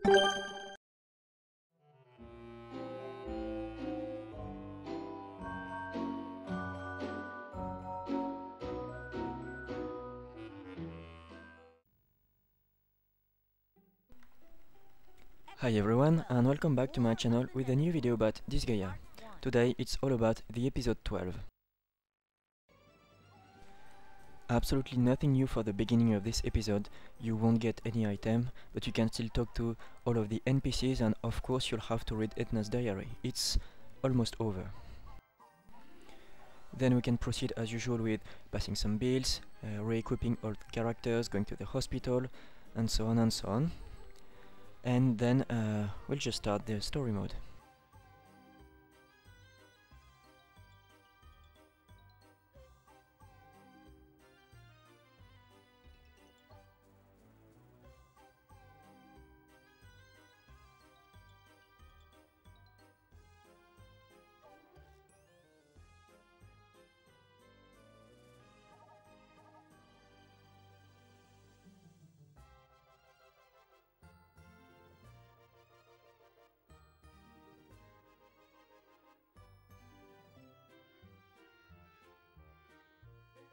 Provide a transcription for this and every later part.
Hi everyone, and welcome back to my channel with a new video about Disgaea. Today it's all about the episode 12. Absolutely nothing new for the beginning of this episode. You won't get any item, but you can still talk to all of the NPCs, and of course you'll have to read Etna's diary. It's almost over. Then we can proceed as usual with passing some bills, re-equipping all the characters, going to the hospital, and so on and so on. And then we'll just start the story mode.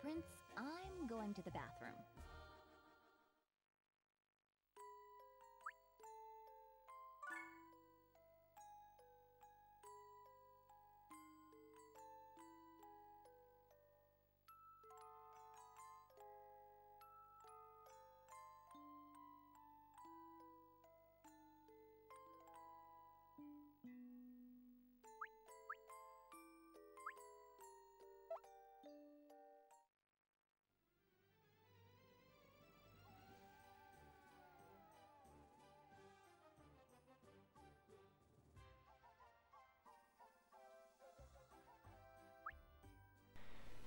Prince, I'm going to the bathroom.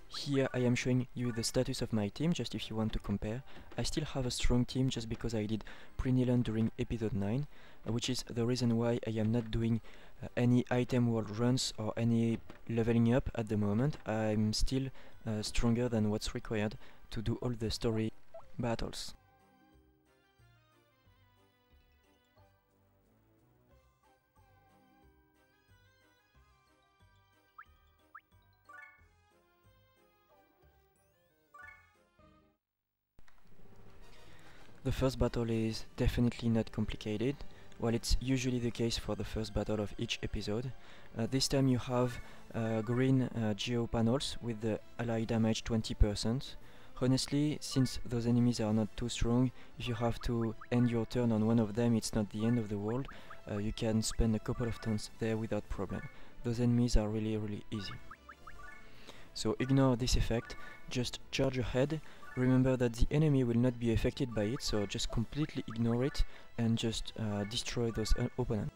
Here I am showing you the status of my team, just if you want to compare. I still have a strong team just because I did pre-Nilan during episode 9, which is the reason why I am not doing any item world runs or any leveling up at the moment. I'm still stronger than what's required to do all the story battles. The first battle is definitely not complicated, while it's usually the case for the first battle of each episode. This time you have green geo panels with the ally damage 20%. Honestly, since those enemies are not too strong, if you have to end your turn on one of them, it's not the end of the world. You can spend a couple of turns there without problem. Those enemies are really easy. So ignore this effect, just charge ahead. Remember that the enemy will not be affected by it, so just completely ignore it and just destroy those opponents.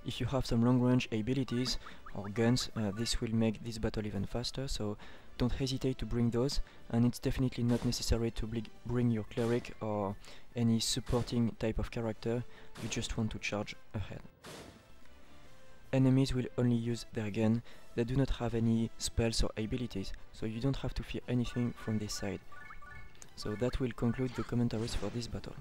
If you have some long range abilities or guns, this will make this battle even faster, so don't hesitate to bring those, and it's definitely not necessary to bring your cleric or any supporting type of character. You just want to charge ahead. Enemies will only use their gun. They do not have any spells or abilities, so you don't have to fear anything from this side. So that will conclude the commentaries for this battle.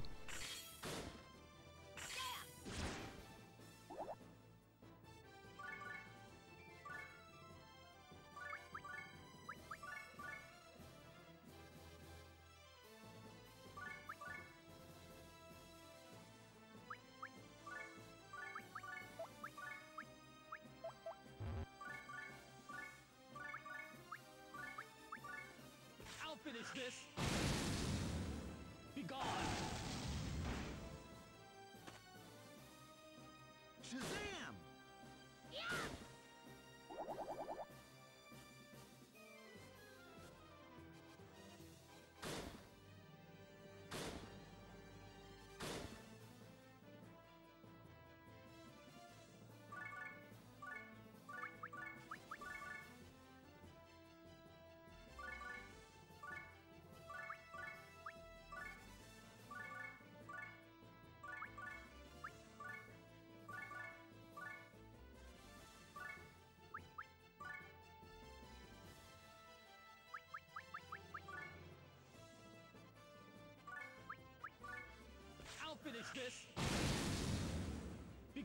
I'll finish this! Be gone! Shazam! I'll finish this!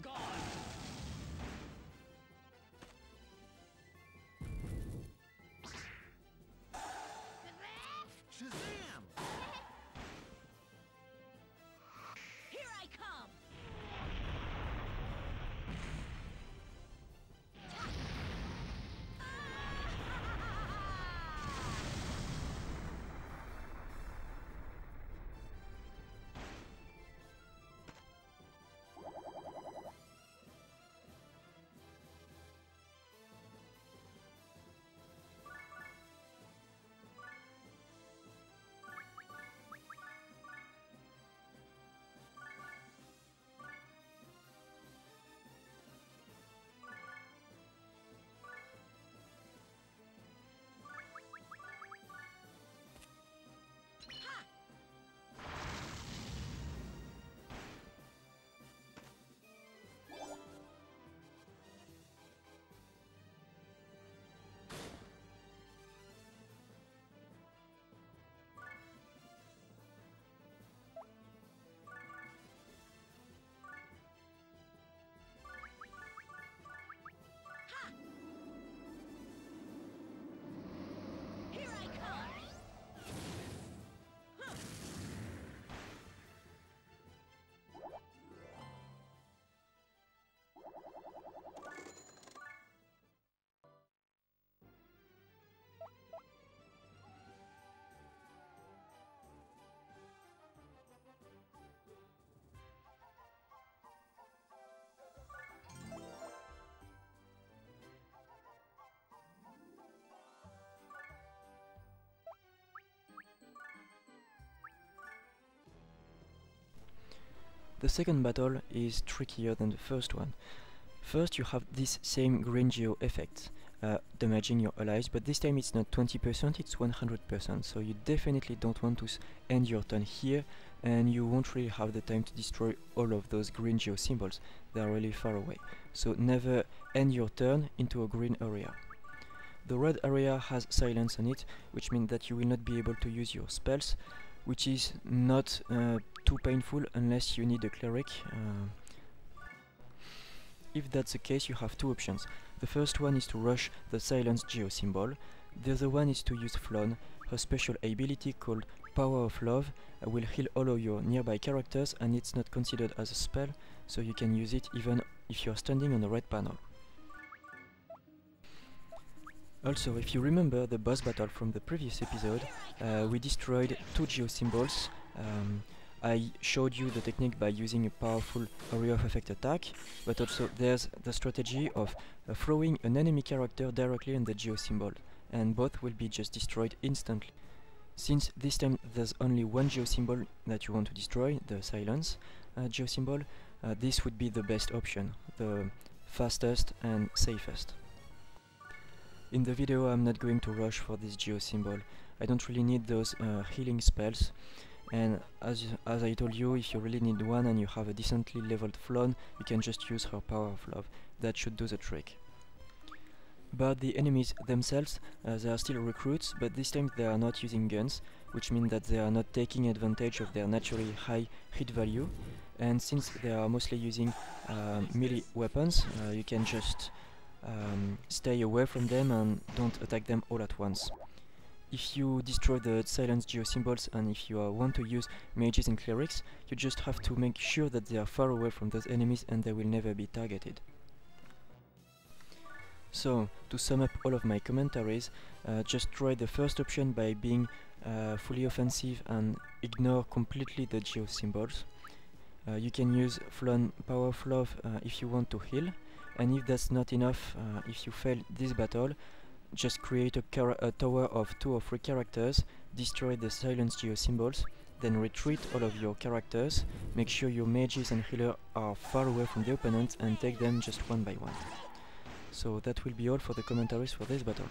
gone! Shazam! Here I come! Here I come! The second battle is trickier than the first one. First you have this same green geo effect, damaging your allies, but this time it's not 20%, it's 100%, so you definitely don't want to end your turn here, and you won't really have the time to destroy all of those green geo symbols. They are really far away. So never end your turn into a green area. The red area has silence on it, which means that you will not be able to use your spells, which is not too painful unless you need a cleric. If that's the case, you have two options. The first one is to rush the silence geo symbol. The other one is to use Plum, her special ability called Power of Love will heal all of your nearby characters, and it's not considered as a spell, so you can use it even if you're standing on a red panel. Also, if you remember the boss battle from the previous episode, we destroyed two geo symbols. I showed you the technique by using a powerful area of effect attack, but also there's the strategy of throwing an enemy character directly on the geo symbol, and both will be just destroyed instantly. Since this time there's only one geo symbol that you want to destroy, the silence geo symbol, this would be the best option, the fastest and safest. In the video I'm not going to rush for this geo symbol. I don't really need those healing spells, and as I told you, if you really need one and you have a decently leveled Plum, you can just use her Power of Love. That should do the trick. But the enemies themselves, they are still recruits, but this time they are not using guns, which means that they are not taking advantage of their naturally high hit value, and since they are mostly using melee weapons, you can just stay away from them and don't attack them all at once. If you destroy the silence geo symbols and if you want to use mages and clerics, you just have to make sure that they are far away from those enemies and they will never be targeted. So, to sum up all of my commentaries, just try the first option by being fully offensive and ignore completely the geo symbols. You can use Plum Power of Love if you want to heal, and if that's not enough, if you fail this battle, just create a tower of 2 or 3 characters, destroy the silence geo symbols, then retreat all of your characters, make sure your mages and healer are far away from the opponent and take them just one by one. So that will be all for the commentaries for this battle.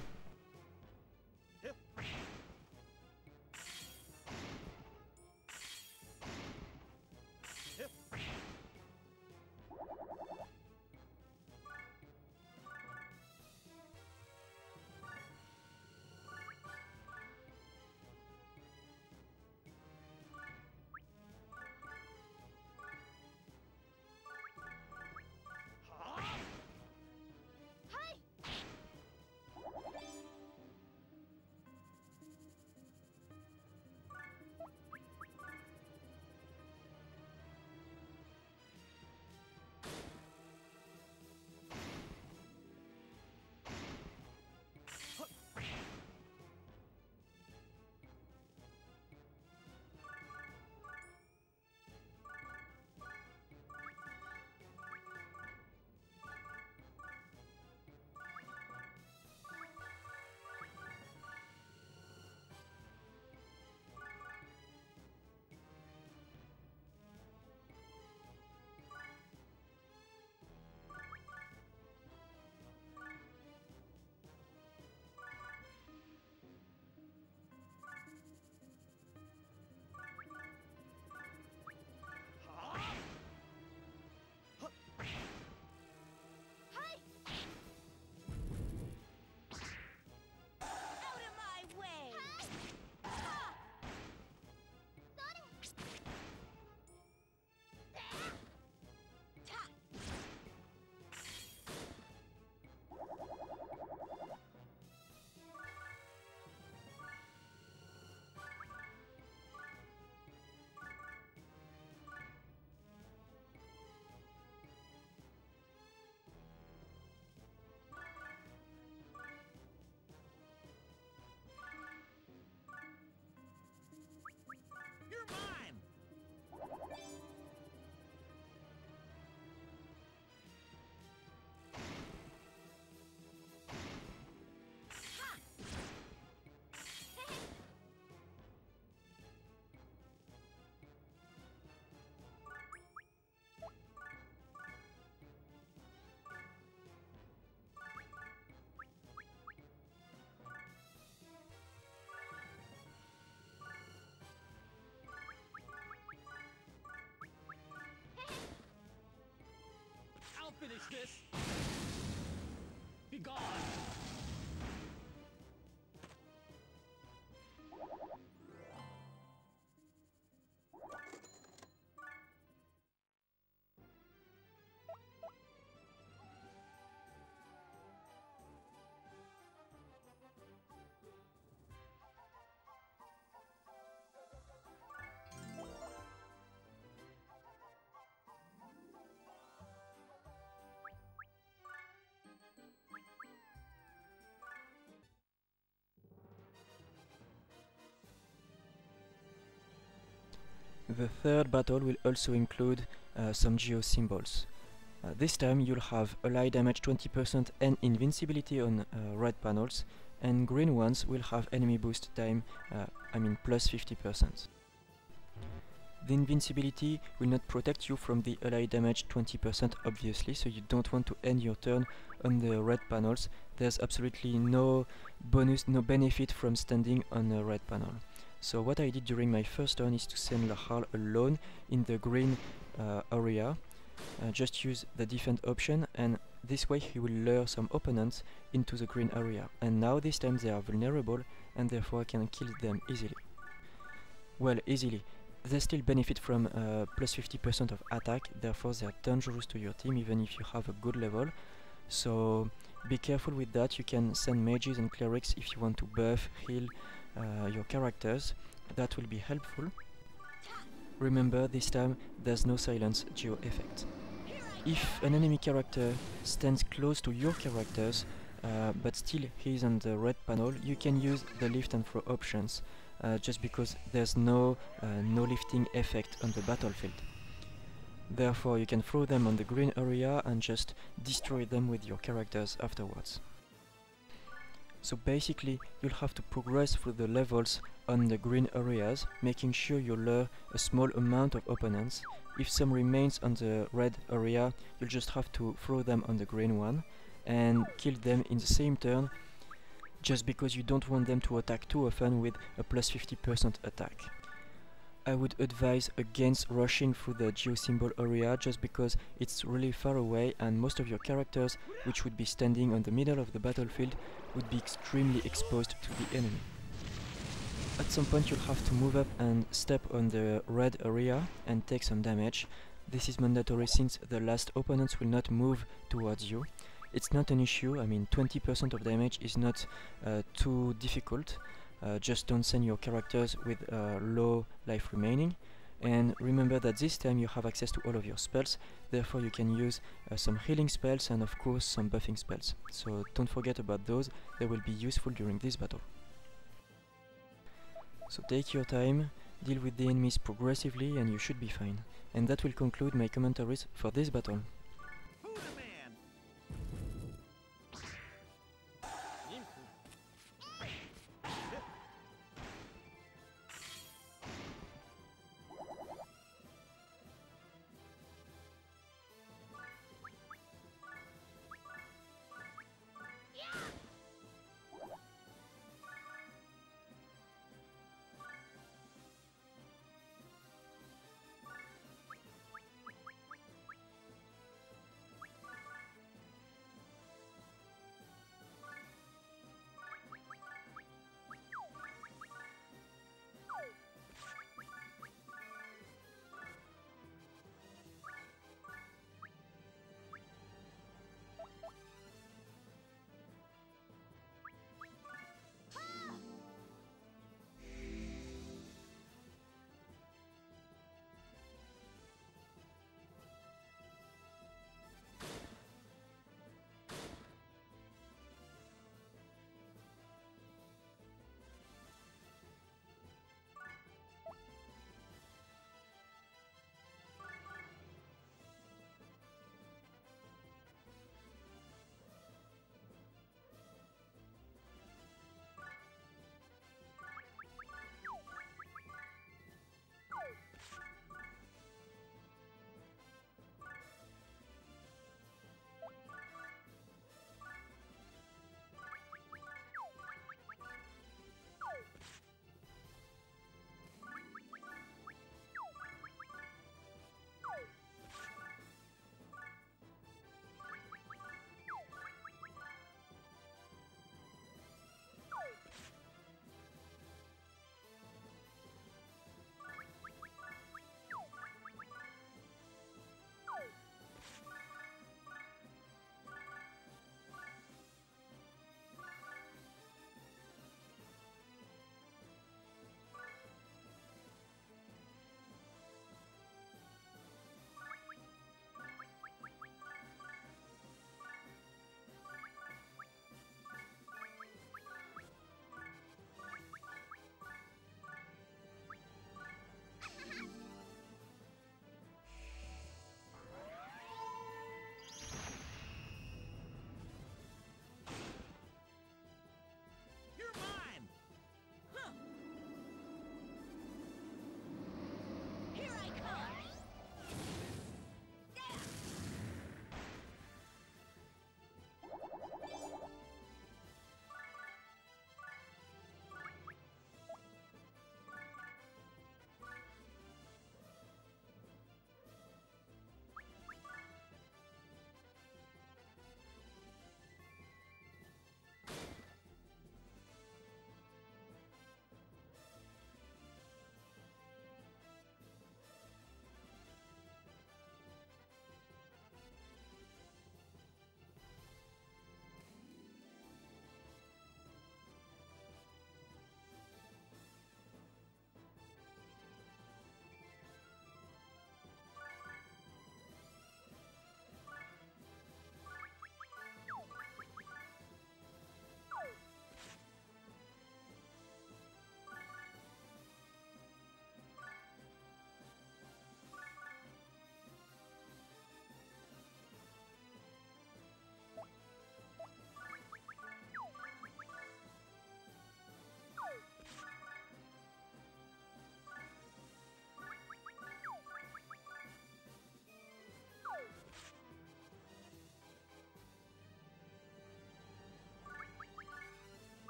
finish this! Be gone! The third battle will also include some geo symbols. This time you'll have ally damage 20% and invincibility on red panels, and green ones will have enemy boost time, plus 50%. The invincibility will not protect you from the ally damage 20% obviously, so you don't want to end your turn on the red panels. There's absolutely no bonus, no benefit from standing on a red panel. So what I did during my first turn is to send Lahal alone in the green area. Just use the defend option, and this way he will lure some opponents into the green area. And now this time they are vulnerable, and therefore I can kill them easily. Well, easily. They still benefit from plus 50% of attack, therefore they are dangerous to your team even if you have a good level. So be careful with that. You can send mages and clerics if you want to buff, heal your characters. That will be helpful. Remember, this time there's no silence geo effect. If an enemy character stands close to your characters but still he is on the red panel, you can use the lift and throw options, just because there's no lifting effect on the battlefield. Therefore you can throw them on the green area and just destroy them with your characters afterwards. So basically you'll have to progress through the levels on the green areas, making sure you lure a small amount of opponents. If some remains on the red area, you'll just have to throw them on the green one and kill them in the same turn, just because you don't want them to attack too often with a plus 50% attack. I would advise against rushing through the geosymbol area, just because it's really far away and most of your characters, which would be standing on the middle of the battlefield, would be extremely exposed to the enemy. At some point you'll have to move up and step on the red area and take some damage. This is mandatory since the last opponents will not move towards you. It's not an issue, 20% of damage is not too difficult. Just don't send your characters with low life remaining. And remember that this time you have access to all of your spells, therefore you can use some healing spells and of course some buffing spells. So don't forget about those, they will be useful during this battle. So take your time, deal with the enemies progressively and you should be fine. And that will conclude my commentaries for this battle.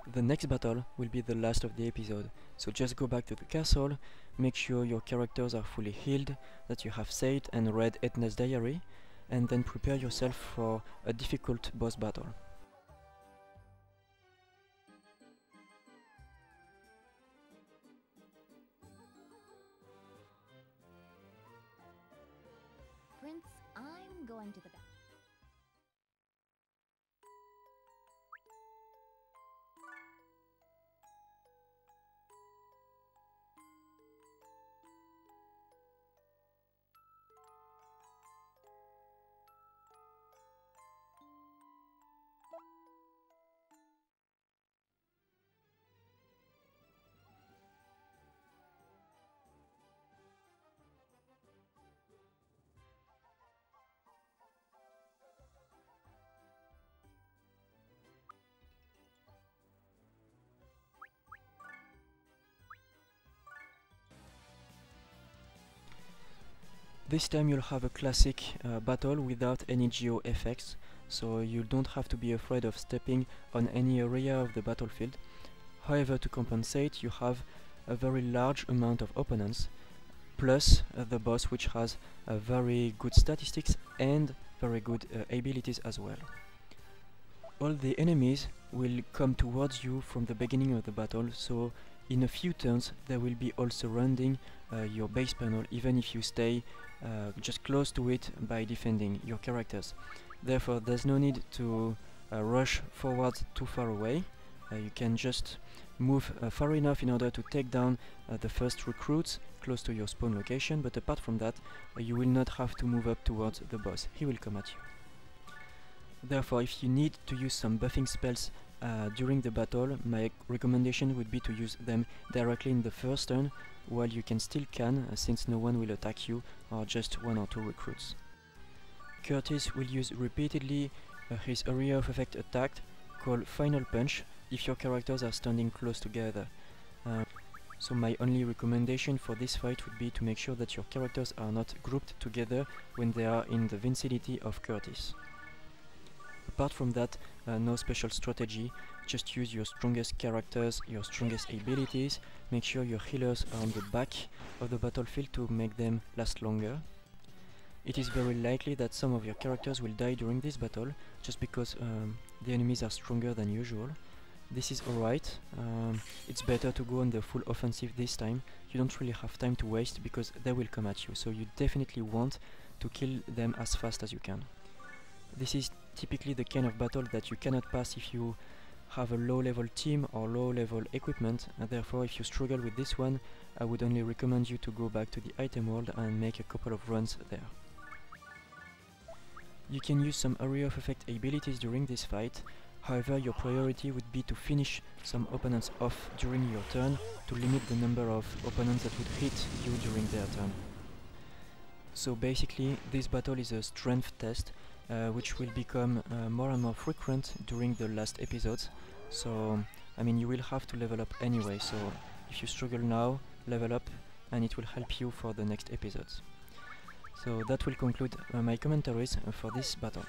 The next battle will be the last of the episode, so just go back to the castle, make sure your characters are fully healed, that you have saved and read Etna's diary, and then prepare yourself for a difficult boss battle. Prince, I'm going to the back. This time you'll have a classic battle without any geo effects, so you don't have to be afraid of stepping on any area of the battlefield. However, to compensate, you have a very large amount of opponents, plus the boss, which has very good statistics and very good abilities as well. All the enemies will come towards you from the beginning of the battle, so in a few turns they will be all surrounding your base panel, even if you stay just close to it by defending your characters. Therefore, there's no need to rush forward too far away. You can just move far enough in order to take down the first recruits close to your spawn location, but apart from that, you will not have to move up towards the boss. He will come at you. Therefore, if you need to use some buffing spells during the battle, my recommendation would be to use them directly in the first turn, while you still can, since no one will attack you, or just one or two recruits. Curtis will use repeatedly his area of effect attack called Final Punch if your characters are standing close together. So my only recommendation for this fight would be to make sure that your characters are not grouped together when they are in the vicinity of Curtis. Apart from that, no special strategy, just use your strongest characters, your strongest abilities, make sure your healers are on the back of the battlefield to make them last longer. It is very likely that some of your characters will die during this battle, just because the enemies are stronger than usual. This is alright, it's better to go on the full offensive this time. You don't really have time to waste because they will come at you, so you definitely want to kill them as fast as you can. This is typically the kind of battle that you cannot pass if you have a low level team or low level equipment, and therefore if you struggle with this one, I would only recommend you to go back to the item world and make a couple of runs there. You can use some area of effect abilities during this fight, however your priority would be to finish some opponents off during your turn to limit the number of opponents that would hit you during their turn. So basically this battle is a strength test, which will become more and more frequent during the last episodes. So I mean, you will have to level up anyway, so if you struggle now, level up and it will help you for the next episodes. So that will conclude my commentaries for this battle.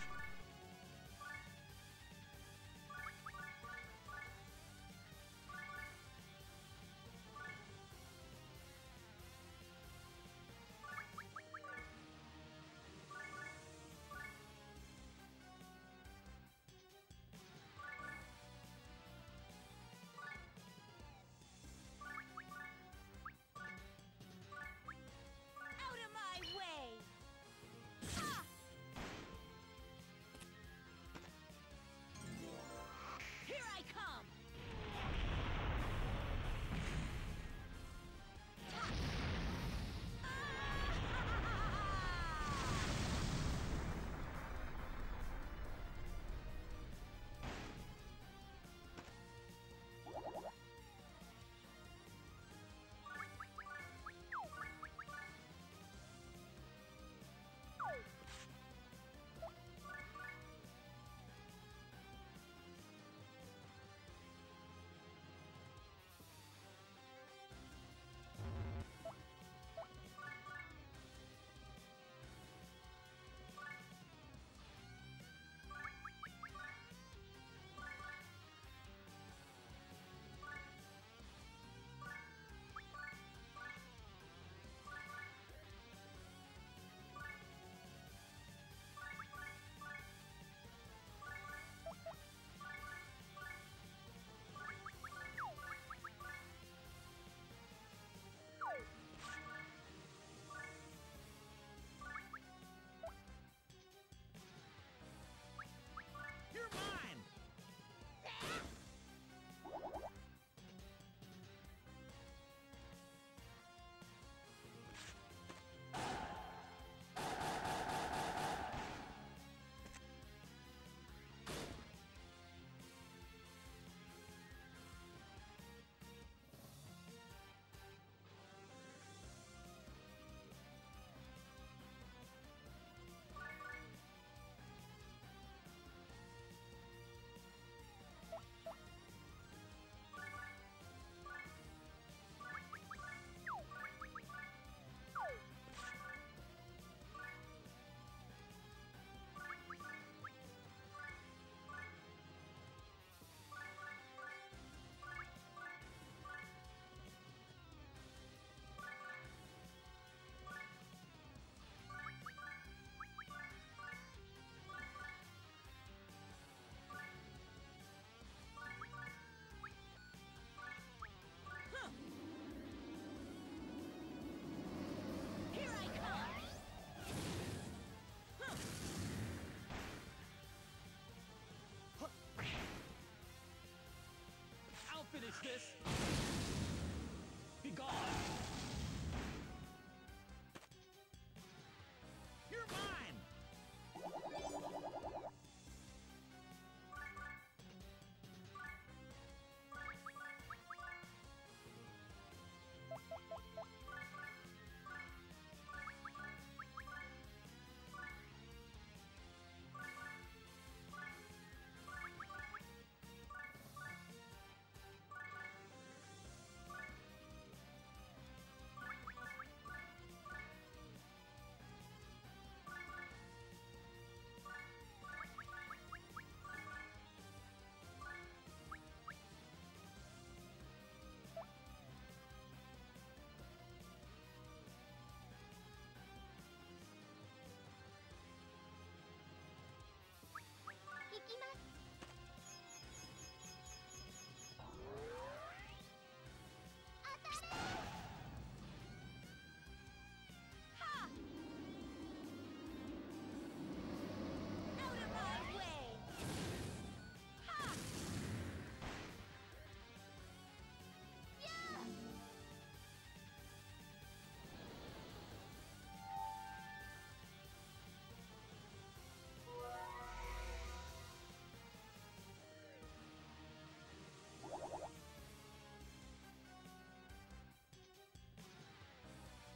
finish this. Be gone. You're mine.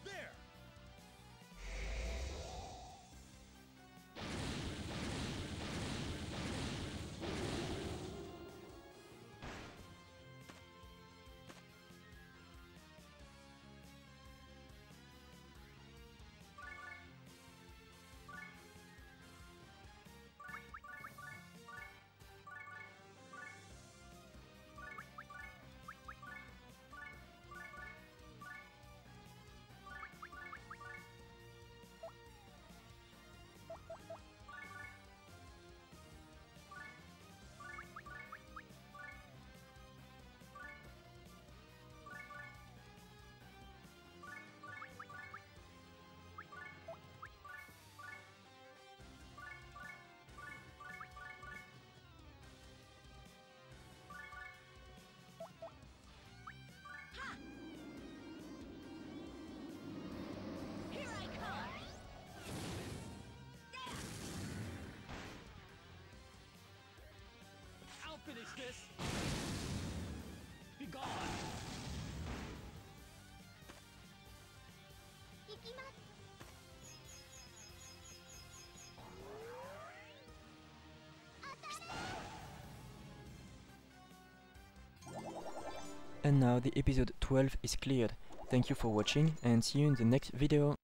There. Here I come. I'll finish this. Be gone. And now the episode 12 is cleared. Thank you for watching and see you in the next video.